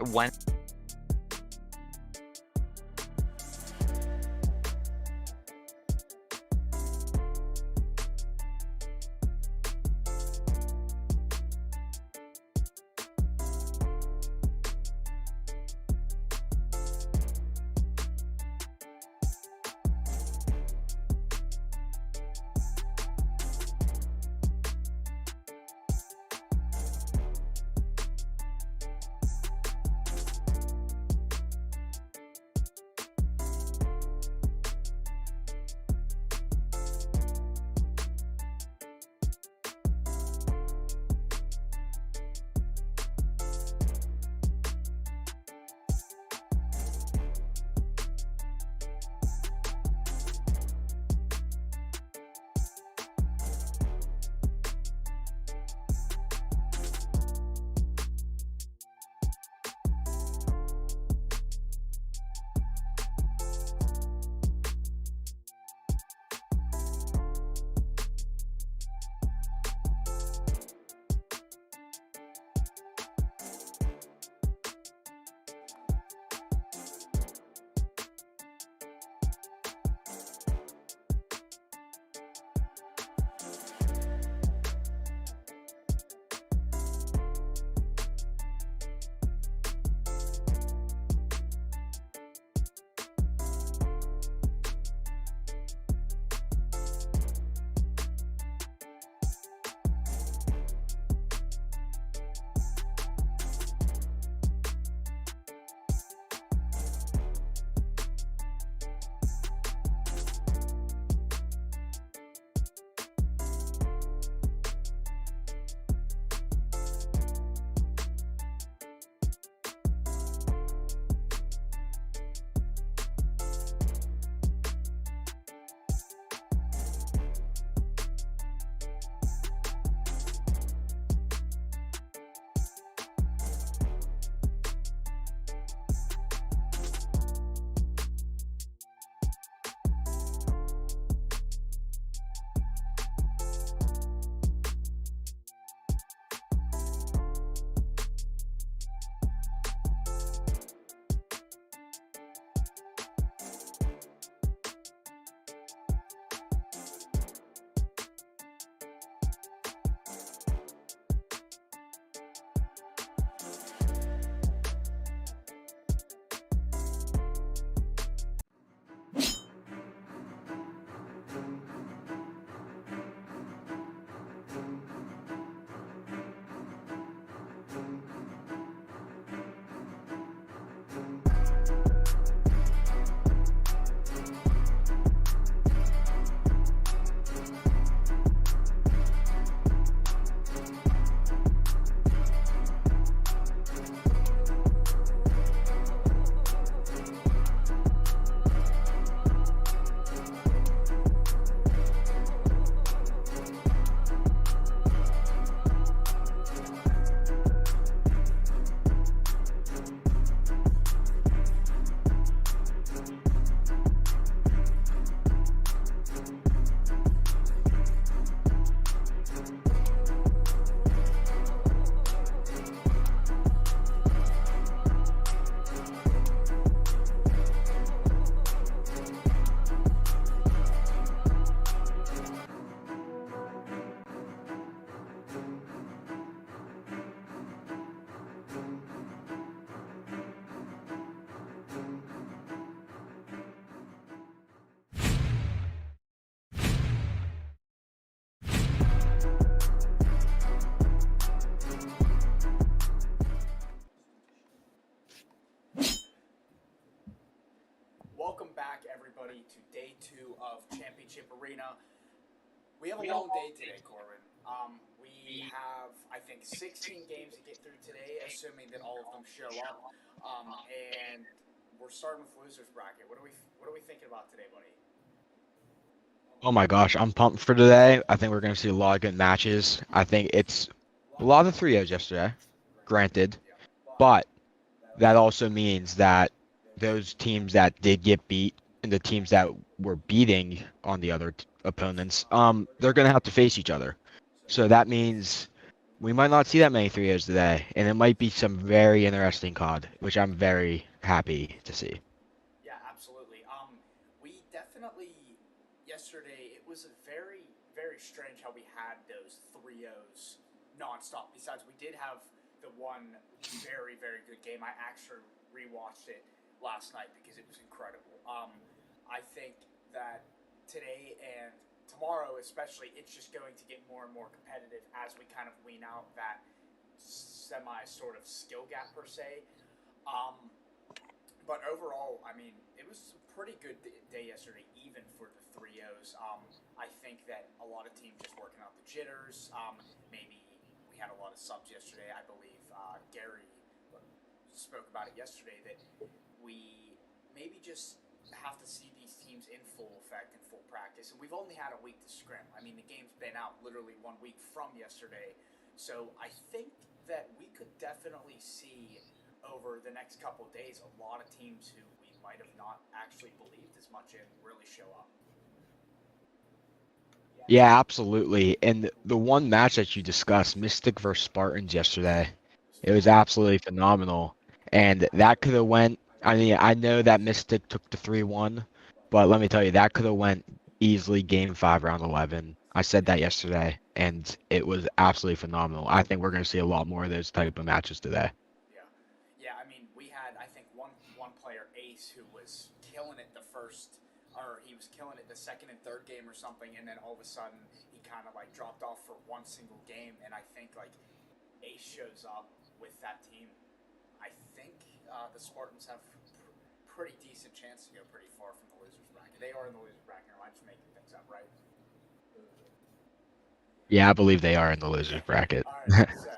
when Welcome back, everybody, to day 2 of Championship Arena. We have a long day today, Corbin. We have, I think, 16 games to get through today, assuming that all of them show up. And we're starting with losers bracket. What are we thinking about today, buddy? Oh my gosh, I'm pumped for today. I think we're going to see a lot of good matches. I think it's a lot of 3-0s yesterday, granted, but that also means that those teams that did get beat and the teams that were beating on the other opponents, they're going to have to face each other. So that means we might not see that many 3-0s today, and it might be some very interesting COD, which I'm very happy to see. Yeah, absolutely. We definitely yesterday. It was a very strange how we had those 3-0s nonstop. Besides, we did have the one very good game. I actually rewatched it last night because it was incredible. I think that today and tomorrow, especially, it's just going to get more and more competitive as we kind of wean out that semi sort of skill gap per se. Um, but overall, I mean, it was a pretty good day yesterday, even for the 3-0s. I think that a lot of teams just working out the jitters. Maybe we had a lot of subs yesterday. I believe Gary spoke about it yesterday that we maybe just have to see these teams in full effect and full practice. And we've only had a week to scrim. I mean, the game's been out literally 1 week from yesterday. So I think that we could definitely see over the next couple of days a lot of teams who we might have not actually believed as much in really show up. Yeah, absolutely. And the one match that you discussed, Mystic versus Spartans yesterday, It was it was phenomenal. absolutely phenomenal. And that could have went, I mean, I know that Mystic took the 3-1, but let me tell you, that could have went easily game 5, round 11. I said Yeah. that yesterday, and it was absolutely phenomenal. I think we're going to see a lot more of those type of matches today. Yeah, yeah. I mean, we had I think one player Ace who was killing it the first, or he was killing it the second and third game or something, and then all of a sudden he kind of like dropped off for one single game, and I think like Ace shows up with that team. I think the Spartans have pretty decent chance to go pretty far from the losers bracket. They are in the losers bracket. Or am I just making things up, right? Yeah, I believe they are in the losers Yeah. bracket. All right. So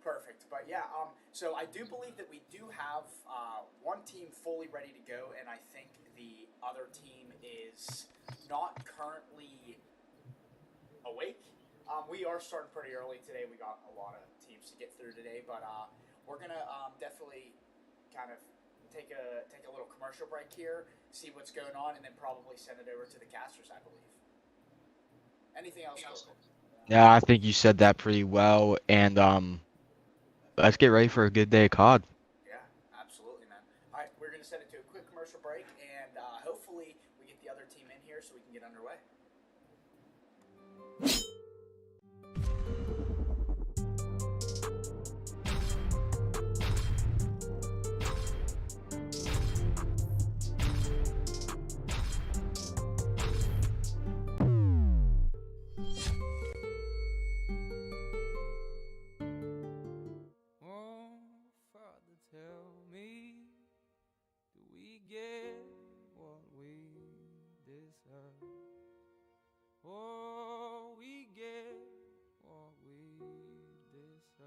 perfect. But yeah. So I do believe that we do have one team fully ready to go, and I think the other team is not currently awake. We are starting pretty early today. We got a lot of teams to get through today, but we're gonna definitely kind of take a little commercial break here, see what's going on, and then probably send it over to the casters. I believe. Anything else, Corbin? Yeah, I think you said that pretty well. And let's get ready for a good day of COD. Yeah, absolutely, man. All right, we're going to send it to a quick commercial break, and hopefully we get the other team in here so we can get underway. Oh, Father, tell me, do we get what we deserve? Oh, we get what we deserve.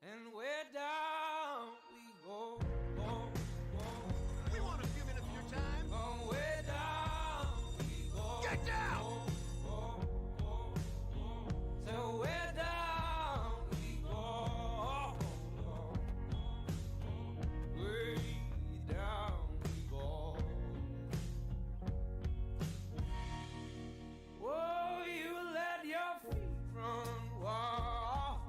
And where down we go, oh, oh. We want a few minutes of your time. Oh, where down we go. Get down! Oh, oh, oh, oh. So where down we go. Way down we go. Oh, you let your feet run wild.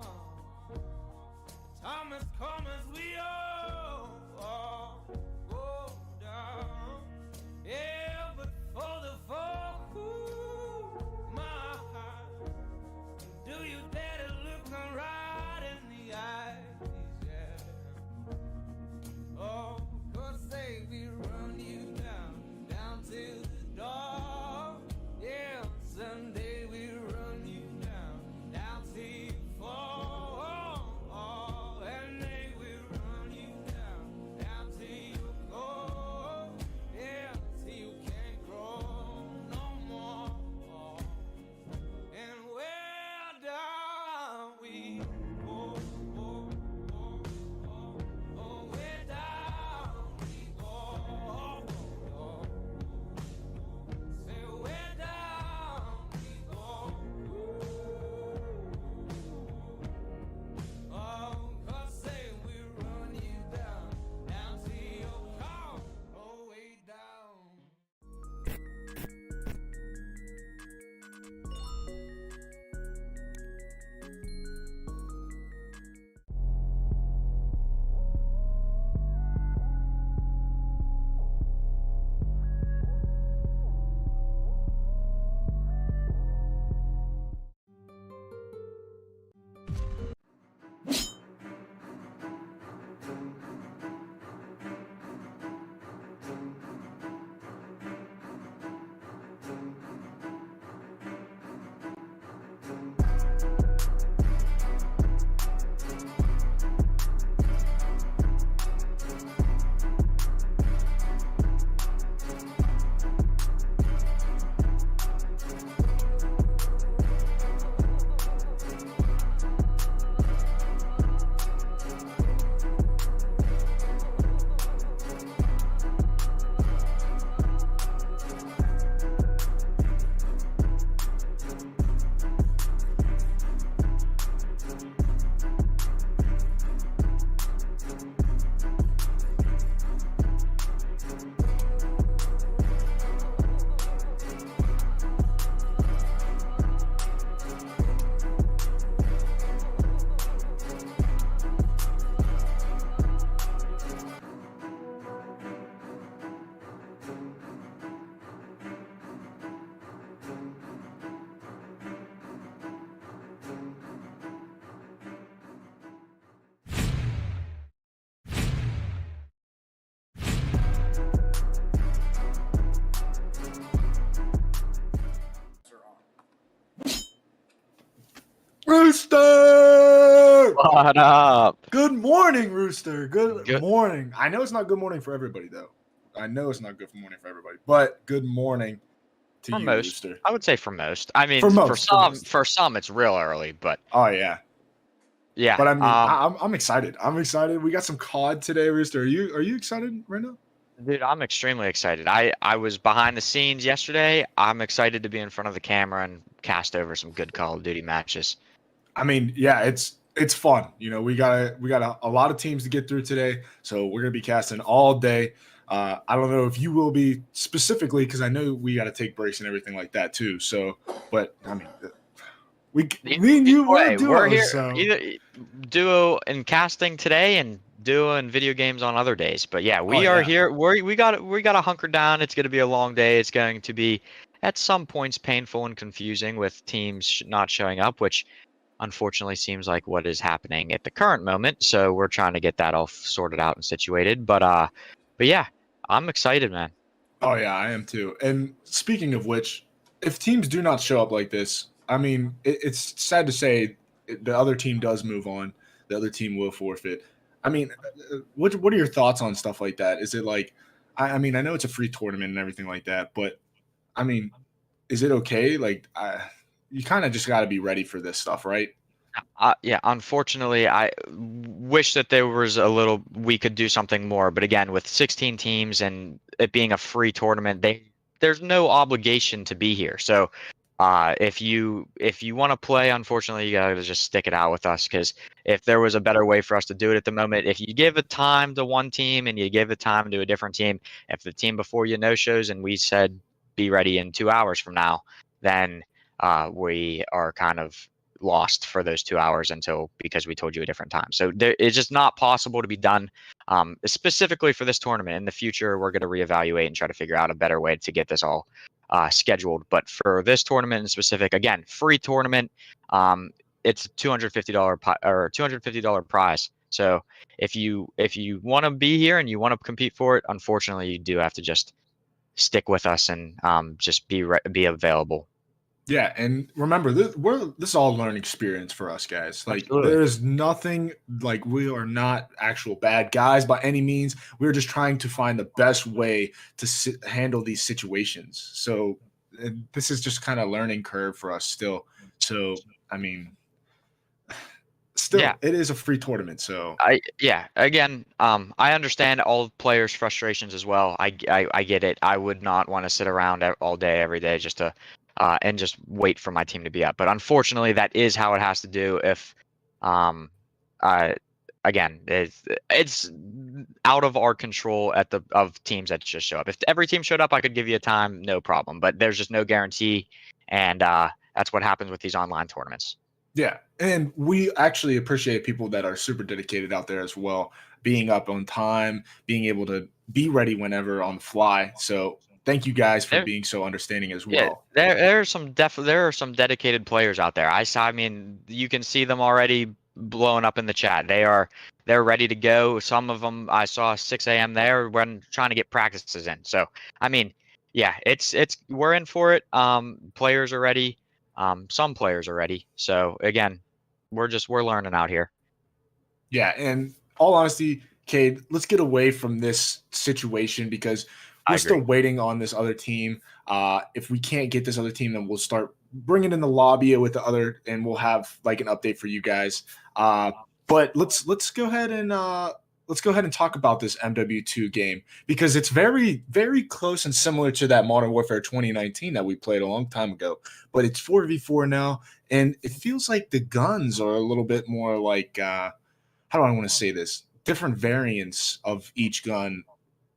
Rooster! What up? Good morning, Rooster. Good Good- morning. I know it's not good morning for everybody, though. I know it's not good morning for everybody, but good morning to For you, most, Rooster. I would say for most. I mean, For for most, for some, most. for some, it's real early, but Oh yeah, yeah. but I mean, I'm excited. I'm excited. We got some COD today, Rooster. Are you excited right now? dude, I'm extremely excited. I was behind the scenes yesterday. I'm excited to be in front of the camera and cast over some good Call of Duty matches. I mean, yeah, it's fun. You know, we got a lot of teams to get through today, so we're gonna be casting all day. I don't know if you will be specifically because I know we got to take breaks and everything like that too. So, but I mean, me and you we're Way, we're duos, here so either duo in casting today and duo in video games on other days. But yeah, we are yeah. here. We got to hunker down. It's going to be a long day. It's going to be at some points painful and confusing with teams not showing up, which unfortunately seems like what is happening at the current moment. So we're trying to get that all sorted out and situated. But yeah, I'm excited, man. Oh yeah, I am too. And speaking of which, if teams do not show up like this, I mean, it's sad to say the other team does move on. The other team will forfeit. I mean, what are your thoughts on stuff like that? Is it like, I mean, I know it's a free tournament and everything like that, but I mean, is it okay? Like, you kind of just got to be ready for this stuff, right? Yeah, unfortunately, I wish that there was a little we could do something more. But again, with 16 teams and it being a free tournament, there's no obligation to be here. So, if you want to play, unfortunately, you gotta just stick it out with us. Because if there was a better way for us to do it at the moment, if you give a time to one team and you give a time to a different team, if the team before you no shows and we said be ready in 2 hours from now, then we are kind of lost for those 2 hours until because we told you a different time. So it's just not possible to be done. Specifically for this tournament. In the future, we're going to reevaluate and try to figure out a better way to get this all scheduled. But for this tournament in specific, again, free tournament. It's $250 or $250 prize. So if you want to be here and you want to compete for it, unfortunately, you do have to just stick with us and just be available. Yeah, and remember, this is all learning experience for us guys. Like, Absolutely. there's nothing like we are not actual bad guys by any means. We're just trying to find the best way to handle these situations. So this is just kind of learning curve for us still. So I mean, still, Yeah. it is a free tournament. So Again, I understand all players' frustrations as well. I get it. I would not want to sit around all day every day just to and just wait for my team to be up. But unfortunately, that is how it has to do. If uh again, it's out of our control of teams that just show up. If every team showed up, I could give you a time, no problem. But there's just no guarantee, and that's what happens with these online tournaments. yeah, and we actually appreciate people that are super dedicated out there as well, being up on time, being able to be ready whenever on the fly. So thank you guys for There- being so understanding as Yeah, well. there are some dedicated players out there. I mean, you can see them already blowing up in the chat. They're ready to go. Some of them I saw 6 a.m. there when trying to get practices in. So I mean, yeah, it's we're in for it. Players are ready. Some players are ready. So again, we're learning out here. Yeah, and all honesty, Cade, let's get away from this situation because I we're agree. still waiting on this other team. If we can't get this other team, then we'll start bringing in the lobby with the other, and we'll have like an update for you guys. But let's go ahead and talk about this MW2 game because it's very very close and similar to that Modern Warfare 2019 that we played a long time ago. But it's 4v4 now, and it feels like the guns are a little bit more like. How do I want to say this? Different variants of each gun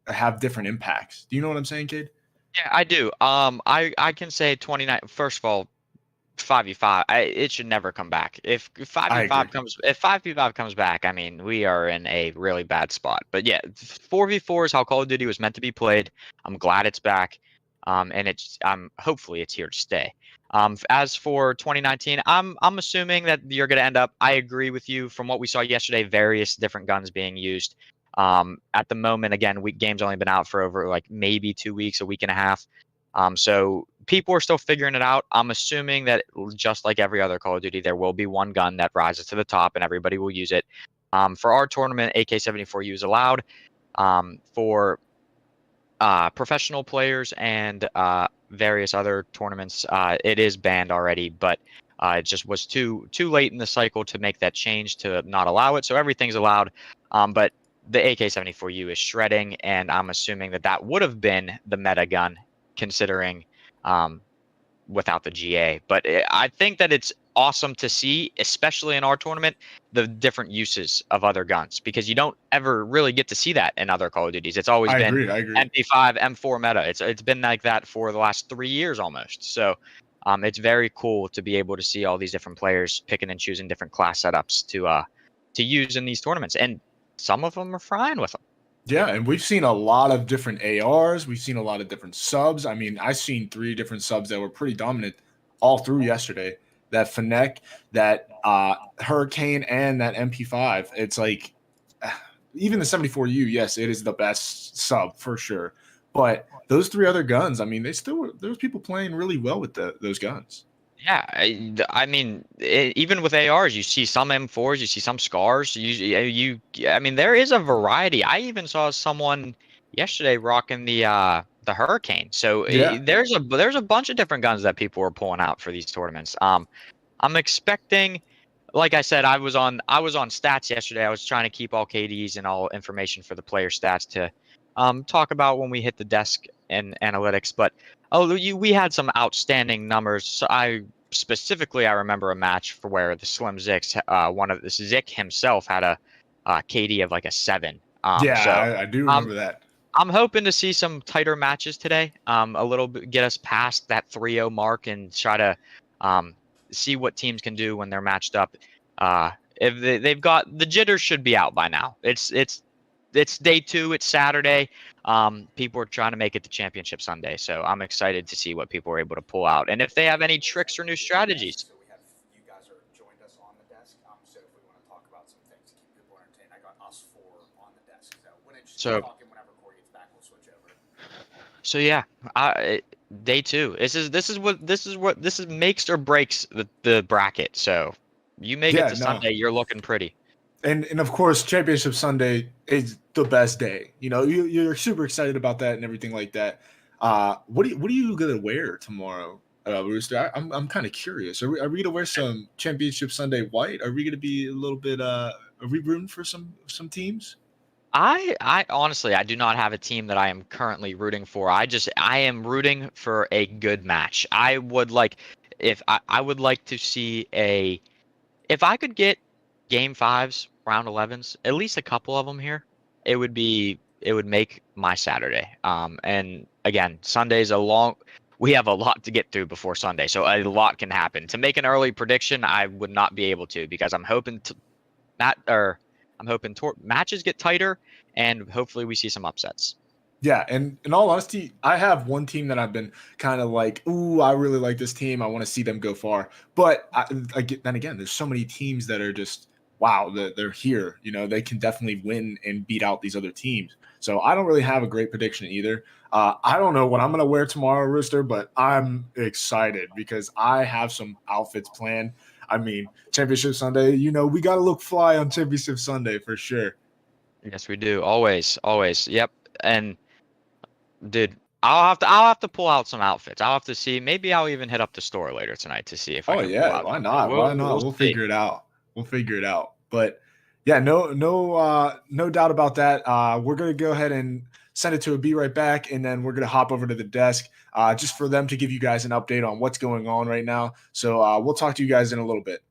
have different impacts. Do you know what I'm saying, kid? Yeah, I do. I can say 29. First of all, 5v5, it should never come back. If I agree. 5v5 comes back, I mean, we are in a really bad spot. But yeah, 4v4 is how Call of Duty was meant to be played. I'm glad it's back. And hopefully it's here to stay. As for 2019, I'm assuming that you're going to end up. I agree with you from what we saw yesterday. Various different guns being used. At the moment, again, game's only been out for over like maybe 2 weeks, a week and a half. So people are still figuring it out. I'm assuming that just like every other Call of Duty, there will be one gun that rises to the top and everybody will use it. For our tournament, AK-74U is allowed. For professional players and various other tournaments, it is banned already, but it just was too late in the cycle to make that change to not allow it. So everything's allowed. But the AK-74U is shredding, and I'm assuming that would have been the meta gun, considering without the GA. But I think that it's awesome to see, especially in our tournament, the different uses of other guns, because you don't ever really get to see that in other Call of Duties. It's always I been agree. I agree. MP5, M4 meta. It's been like that for the last 3 years almost. So it's very cool to be able to see all these different players picking and choosing different class setups to use in these tournaments, and some of them are frying with them. Yeah, and we've seen a lot of different ARs. We've seen a lot of different subs. I mean, I've seen 3 different subs that were pretty dominant all through yesterday. That Fennec, that Hurricane, and that MP5. It's like, even the 74U, yes, it is the best sub for sure. But those 3 other guns, I mean, there's people playing really well with those guns. Yeah, I mean, even with ARs, you see some M4s, you see some scars. I mean, there is a variety. I even saw someone yesterday rocking the Hurricane. So Yeah. there's a bunch of different guns that people are pulling out for these tournaments. I'm expecting, like I said, I was on stats yesterday. I was trying to keep all KDs and all information for the player stats to talk about when we hit the desk and analytics. But we had some outstanding numbers. So I remember a match for where the Slim Zix, Zik himself had a KD of like a 7. Yeah, So I do um, remember that. I'm hoping to see some tighter matches today. A little bit, get us past that 3-0 mark and try to see what teams can do when they're matched up. If they've got, the jitters should be out by now. It's day 2. It's Saturday. People are trying to make it to Championship Sunday, so I'm excited to see what people are able to pull out, and if they have any tricks or new strategies. So we have, you guys are joined us on the desk. So if we want to talk about some things to keep people entertained, I got us 4 on the desk. So when it's talking, whenever Corey gets back, we'll switch over. So yeah, day 2. This is makes or breaks the bracket. So you make it to Sunday, you're looking pretty. And of course, Championship Sunday is the best day. You know, you're super excited about that and everything like that. What are you gonna wear tomorrow, Rooster? I'm kind of curious. Are we gonna wear some Championship Sunday white? Are we gonna be a little bit? Are we rooting for some teams? I honestly, I do not have a team that I am currently rooting for. I am rooting for a good match. I would like, I would like to see if I could get game 5s, round 11s, at least a couple of them here, it would make my Saturday. And again, Sunday's we have a lot to get through before Sunday, so a lot can happen. To make an early prediction, I would not be able to, because I'm hoping matches get tighter, and hopefully we see some upsets. Yeah, and in all honesty, I have one team that I've been kind of like, ooh, I really like this team. I want to see them go far. But then again, there's so many teams that are just, wow, they're here. You know, they can definitely win and beat out these other teams. So I don't really have a great prediction either. I don't know what I'm going to wear tomorrow, Rooster, but I'm excited because I have some outfits planned. I mean, Championship Sunday, you know, we got to look fly on Championship Sunday for sure. Yes, we do. Always. Yep. And dude, I'll have to pull out some outfits. I'll have to see. Maybe I'll even hit up the store later tonight to see if I can pull out. Why not? We'll figure it out. But yeah, no doubt about that. We're gonna go ahead and send it to a Be Right Back, and then we're gonna hop over to the desk just for them to give you guys an update on what's going on right now. So we'll talk to you guys in a little bit.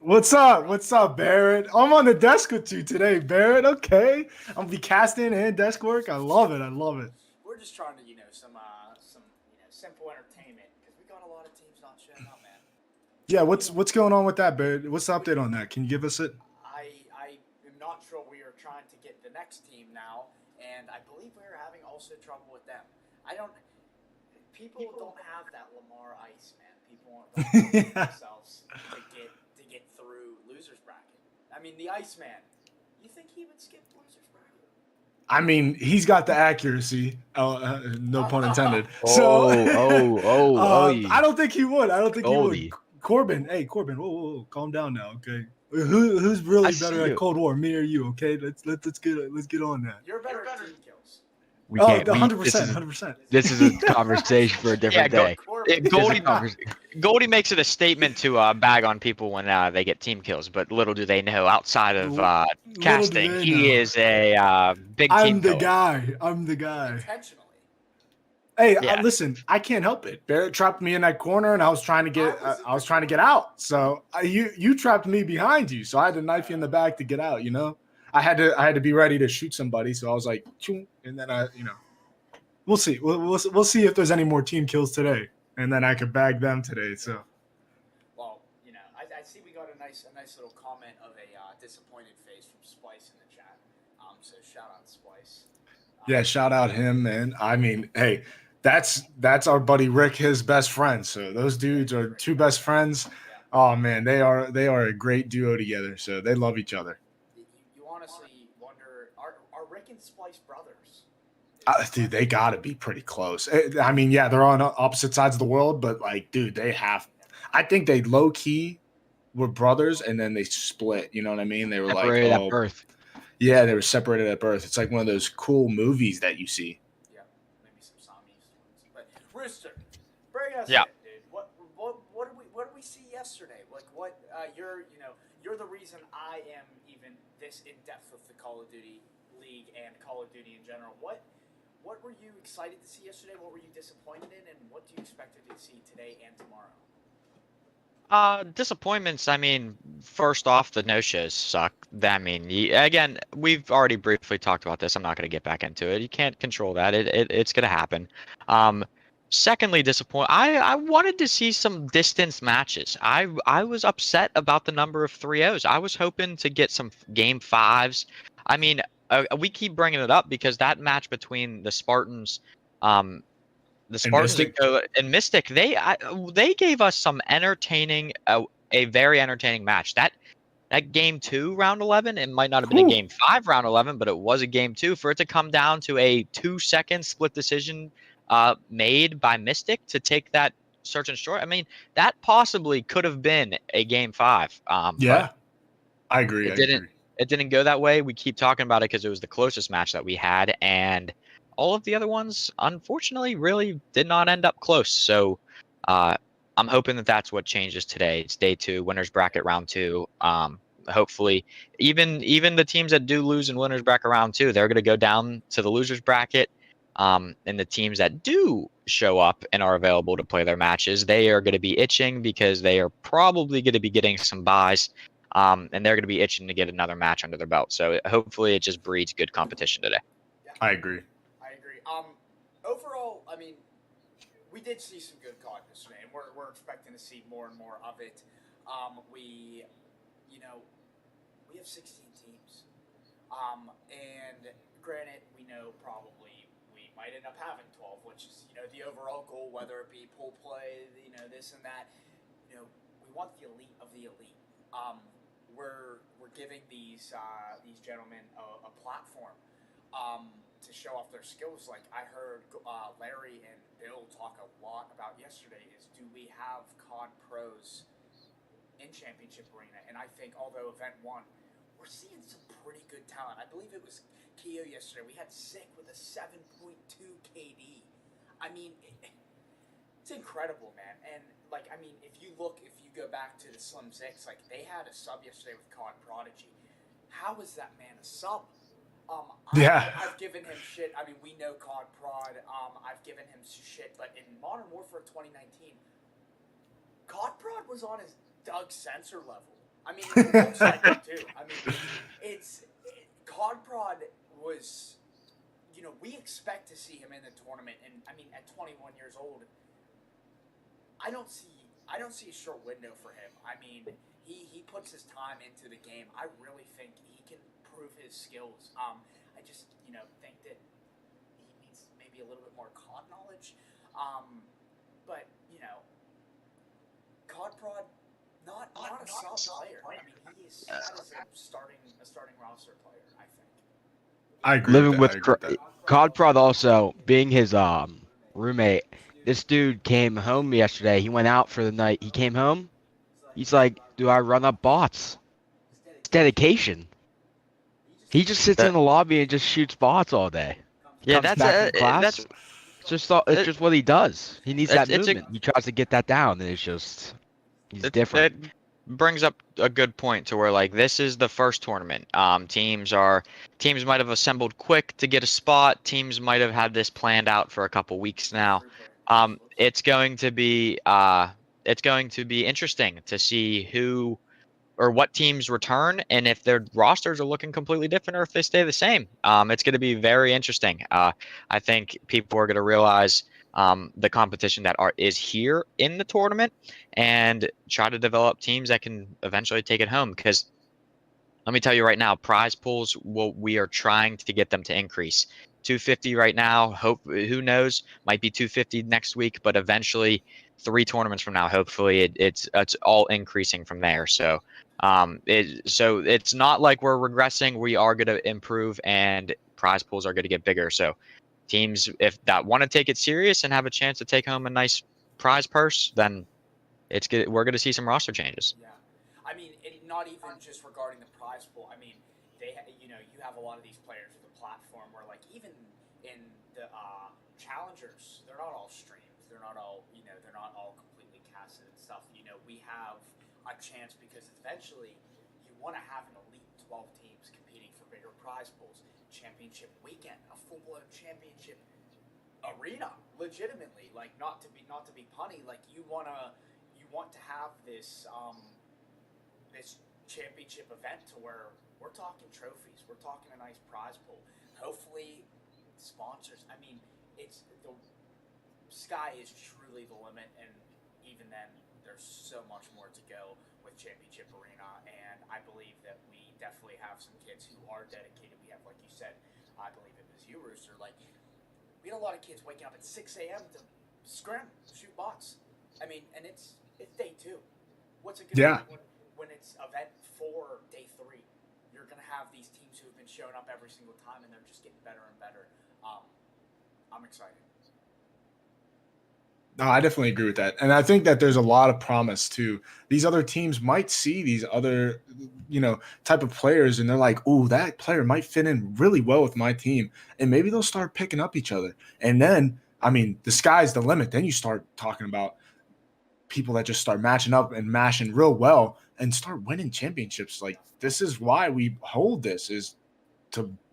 What's up? What's up, Barrett? I'm on the desk with you today, Barrett. Okay. I'm gonna be casting and desk work. I love it. I love it. We're just trying to, some simple entertainment because we got a lot of teams not showing up, man. Yeah, what's going on with that, Barrett? What's the update on that? Can you give us it? I am not sure. We are trying to get the next team now, and I believe we're having also trouble with them. I don't. People don't have that Lamar ice, man. People don't believe themselves to get through losers bracket. I mean, the Iceman. You think he would skip losers bracket? I mean, he's got the accuracy. No pun intended. So, Oh, I don't think he would. I don't think he would. Goldie. Corbin, hey Corbin, whoa, calm down now, okay? Who's really I better see at you. Cold War, me or you? Okay, let's get on that. You're better at team kills. We Oh, can't. 100%, 100%. This is a conversation for a different day. Corbin. This is a Goldie, conversation. Goldie makes it a statement to bag on people when they get team kills, but little do they know outside of Little do casting, they he know. is a big team I'm the killer. guy. I'm the guy. Intentionally. Hey, Yeah. listen, I can't help it. Barrett trapped me in that corner, and I was trying to get out. So you trapped me behind you, so I had to knife you in the back to get out. You know, I had to be ready to shoot somebody. So I was like, choom, and then we'll see. We'll see if there's any more team kills today, and then I could bag them today. So Well, I see we got a nice little comment of a disappointed face from Splice in the chat. So shout out Splice. yeah, shout out him, man. I mean, hey, that's our buddy Rick, his best friend. So those dudes are two best friends. Yeah. Oh man, they are a great duo together. So they love each other. You honestly wonder, are Rick and Splice brothers? Dude, they got to be pretty close. I mean, yeah, they're on opposite sides of the world, but like, dude, they have. I think they low key were brothers, and then they split. You know what I mean? They were like, Separated at oh, birth. yeah, they were separated at birth. It's like one of those cool movies that you see. Yeah, maybe some Siamese twins. But Rooster, bring us Yeah. in, dude. What did we see yesterday? Like you're the reason I am even this in depth with the Call of Duty League and Call of Duty in general. What were you excited to see yesterday? What were you disappointed in, and what do you expect to see today and tomorrow? Disappointments. I mean, first off, the no-shows suck. I mean, again, we've already briefly talked about this. I'm not going to get back into it. You can't control that. It's going to happen. Secondly, I wanted to see some distance matches. I was upset about the number of 3-0s. I was hoping to get some game fives. I mean, we keep bringing it up because that match between the Spartans, Mystic? and Mystic, they gave us some entertaining, a very entertaining match. That game 2 round 11, it might not have been a Whew. game 5 round 11, but it was a game 2 for it to come down to a 2-second split decision made by Mystic to take that search and destroy. I mean, that possibly could have been a game 5. Yeah, But I agree. it didn't. It didn't go that way. We keep talking about it because it was the closest match that we had, and all of the other ones, unfortunately, really did not end up close. So I'm hoping that that's what changes today. It's day 2, winners bracket round 2. Hopefully, even the teams that do lose in winners bracket round 2, they're going to go down to the losers bracket. And the teams that do show up and are available to play their matches, they are going to be itching because they are probably going to be getting some buys. And they're going to be itching to get another match under their belt. So hopefully it just breeds good competition today. Yeah, I agree. I agree. Overall, I mean, we did see some good COD yesterday, and we're expecting to see more and more of it. We, we have 16 teams. And granted, we know probably we might end up having 12, which is, the overall goal, whether it be pool play, this and that. We want the elite of the elite. We're giving these gentlemen a platform to show off their skills. Like I heard Larry and Bill talk a lot about yesterday is, do we have COD pros in Championship Arena? And I think although Event 1, we're seeing some pretty good talent. I believe it was Keo yesterday. We had Sick with a 7.2 KD. I mean, it's incredible, man. And if you go back to the Slim Six, like they had a sub yesterday with COD Prodigy. How is that man a sub? I've given him shit. I mean, we know COD Prod. I've given him shit, but in Modern Warfare 2019, COD Prod was on his Doug Sensor level. I mean, it looks like it too. I mean, Cod Prod was, we expect to see him in the tournament, and I mean, at 21 years old, I don't see a short window for him. I mean, he puts his time into the game. I really think he can prove his skills. I just think that he needs maybe a little bit more COD knowledge. But COD Prod not a sub player. I mean, that is a starting roster player. I think. I agree Living with that. I with agree with that. Codprod also being his roommate. This dude came home yesterday. He went out for the night. He came home. He's like, "Do I run up bots?" It's dedication. He just sits in That the lobby and just shoots bots all day. yeah, Comes that's back from that's class. It's it, just what he does. He needs that it's a movement. He tries to get that down, and he's different. it brings up a good point to where like this is the first tournament. Teams might have assembled quick to get a spot. Teams might have had this planned out for a couple weeks now. It's going to be interesting to see who or what teams return and if their rosters are looking completely different or if they stay the same. It's going to be very interesting. I think people are going to realize the competition that is here in the tournament and try to develop teams that can eventually take it home. Because let me tell you right now, prize pools, we are trying to get them to increase. 250 right now. Who knows? Might be 250 next week, but eventually, 3 tournaments from now, hopefully, it's all increasing from there. So, it's not like we're regressing. We are going to improve, and prize pools are going to get bigger. So, teams if that want to take it serious and have a chance to take home a nice prize purse, then it's good. We're going to see some roster changes. Yeah, I mean, not even just regarding the prize pool. I mean, you have a lot of these players with a platform where, like, even in the challengers, they're not all streamed. They're not all, they're not all completely casted and stuff. We have a chance because eventually you want to have an elite 12 teams competing for bigger prize pools. Championship weekend, a full-blown championship arena, legitimately. Like, not to be punny. Like, you want to have this this championship event to where we're talking trophies, we're talking a nice prize pool. Hopefully, sponsors. I mean, it's the sky is truly the limit, and even then, there's so much more to go with Championship Arena. And I believe that we definitely have some kids who are dedicated. We have, like you said, I believe it was you, Rooster. Like, we had a lot of kids waking up at 6 a.m. to scrim, shoot bots. I mean, and it's day 2. What's it gonna be when it's event 4, day 3? You're gonna have these teams who have been showing up every single time, and they're just getting better and better. I'm excited. No, I definitely agree with that. And I think that there's a lot of promise too. These other teams might see these other, type of players and they're like, "Ooh, that player might fit in really well with my team." And maybe they'll start picking up each other. And then, I mean, the sky's the limit. Then you start talking about people that just start matching up and mashing real well and start winning championships. Like, this is why we hold this, is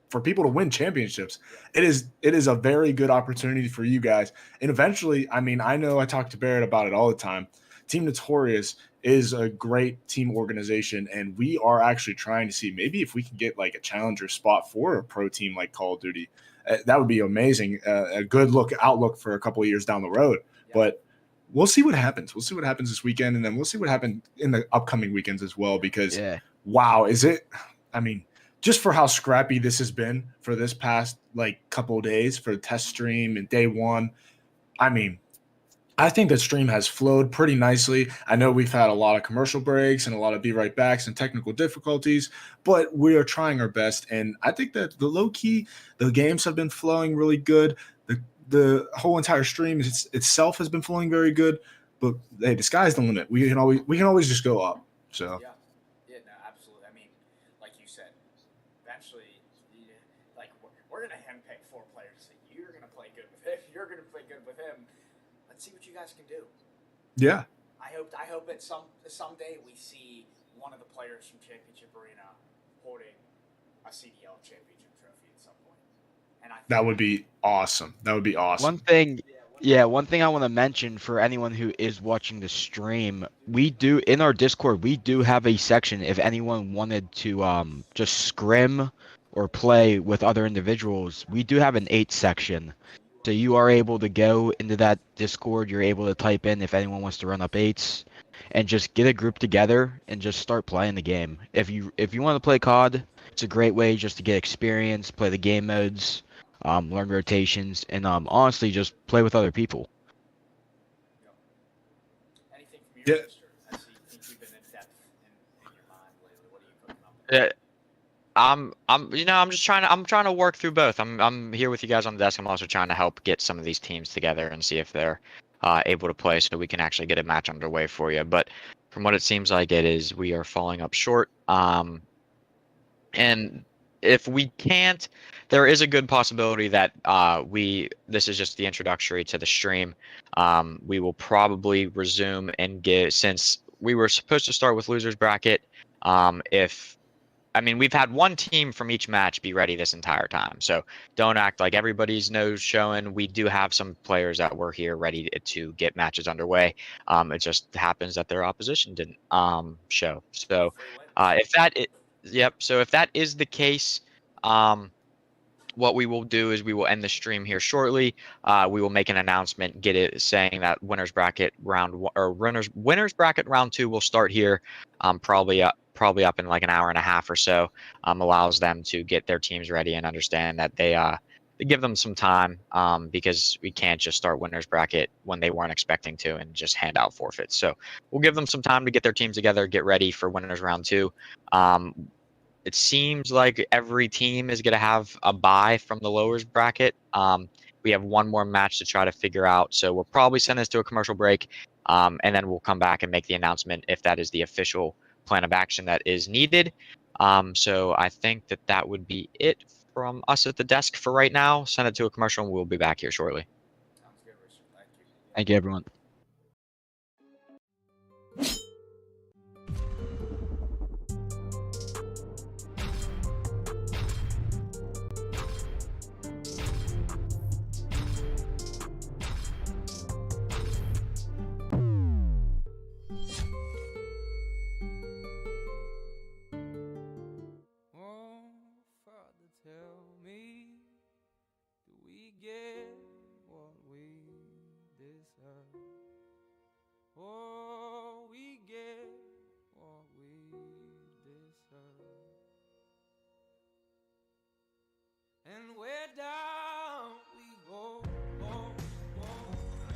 for people to win championships. It is a very good opportunity for you guys. And eventually, I mean, I know I talk to Barrett about it all the time. Team Notorious is a great team organization, and we are actually trying to see maybe if we can get like a challenger spot for a pro team like Call of Duty. That would be amazing. A good outlook for a couple of years down the road. Yeah. But we'll see what happens. We'll see what happens this weekend, and then we'll see what happens in the upcoming weekends as well. Because wow, is it? I mean, just for how scrappy this has been for this past like couple of days for the test stream and day 1. I mean, I think the stream has flowed pretty nicely. I know we've had a lot of commercial breaks and a lot of be right backs and technical difficulties, but we are trying our best. And I think that the games have been flowing really good. The whole entire stream itself has been flowing very good. But hey, the sky's the limit. We can always just go up. So Yeah, no, absolutely. I mean, like you said, eventually, like we're gonna handpick 4 players. You're gonna play good with him. You're gonna play good with him. Let's see what you guys can do. yeah. I hope that someday we see one of the players from Championship Arena holding a CDL championship trophy at some point. And I think That would be awesome. That would be awesome. Yeah, one thing I want to mention for anyone who is watching the stream, we do in our Discord, we do have a section if anyone wanted to just scrim or play with other individuals. We do have an 8 section. So you are able to go into that Discord, you're able to type in if anyone wants to run up 8s and just get a group together and just start playing the game. If you want to play COD, it's a great way just to get experience, play the game modes, learn rotations, and honestly, just play with other people. Anything from you, Yeah. Mister? I see. Think you've been in depth in your mind lately. What are you cooking up? Yeah, I'm just I'm trying to work through both. I'm here with you guys on the desk. I'm also trying to help get some of these teams together and see if they're able to play so we can actually get a match underway for you. But from what it seems like it is, we are falling up short. And if we can't, there is a good possibility that this is just the introductory to the stream. We will probably resume and get, since we were supposed to start with losers bracket. We've had one team from each match be ready this entire time, so don't act like everybody's nose showing. We do have some players that were here ready to get matches underway. It just happens that their opposition didn't show. So Free wins. if that, yep. So if that is the case, what we will do is we will end the stream here shortly. We will make an announcement, get it saying that winners bracket round or winners bracket round 2 will start here, probably up in like an hour and a half or so. Allows them to get their teams ready and understand that they give them some time, because we can't just start winners bracket when they weren't expecting to and just hand out forfeits. So we'll give them some time to get their teams together, get ready for winners round 2. It seems like every team is going to have a bye from the lowers bracket. We have one more match to try to figure out, so we'll probably send this to a commercial break, and then we'll come back and make the announcement if that is the official plan of action that is needed. So I think that would be it from us at the desk for right now. Send it to a commercial, and we'll be back here shortly. Sounds good, Richard. Thank you. Thank you, everyone. Oh, Father, tell me, do we get what we deserve? Oh, we get what we deserve. And where down we go,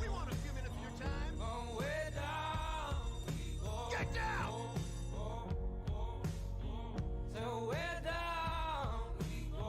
We want a few minutes of your time. oh, where down we go. Get down! So where down we go.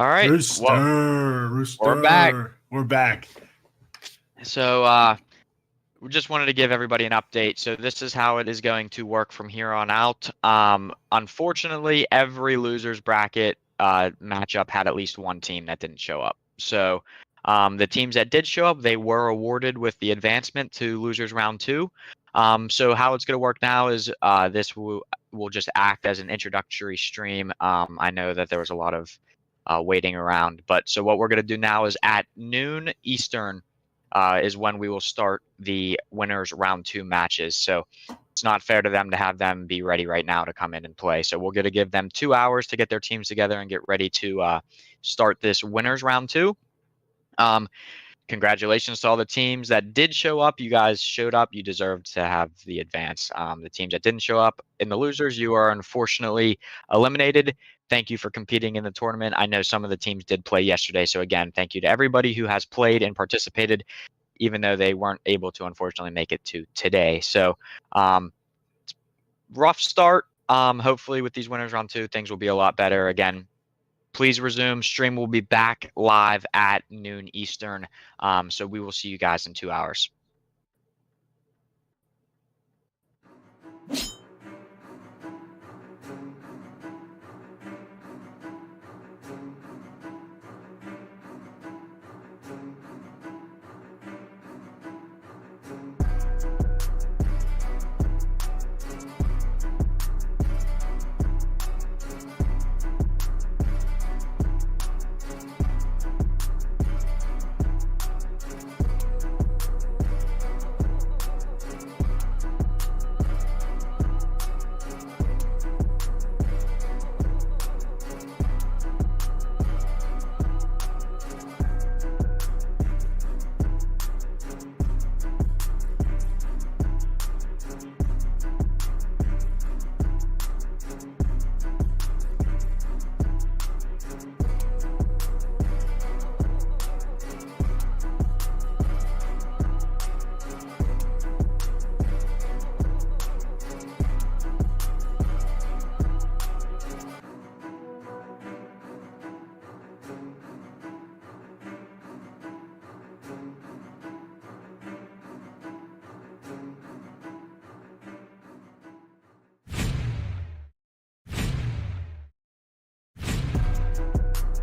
All right. Rooster, Well, Rooster. we're back. We're back. So we just wanted to give everybody an update. So this is how it is going to work from here on out. Unfortunately, every losers bracket matchup had at least one team that didn't show up. So the teams that did show up, they were awarded with the advancement to losers round 2. So how it's going to work now is this will just act as an introductory stream. I know that there was a lot of waiting around, but so what we're going to do now is at noon Eastern is when we will start the winners round 2 matches. So it's not fair to them to have them be ready right now to come in and play. So we're going to give them 2 hours to get their teams together and get ready to start this winners round 2. Congratulations to all the teams that did show up. You guys showed up. You deserved to have the advance. The teams that didn't show up in the losers, you are unfortunately eliminated. Thank you for competing in the tournament. I know some of the teams did play yesterday. So again, thank you to everybody who has played and participated, even though they weren't able to unfortunately make it to today. So rough start. Hopefully with these winners round 2, things will be a lot better. Again, please resume. Stream will be back live at noon Eastern. So we will see you guys in 2 hours.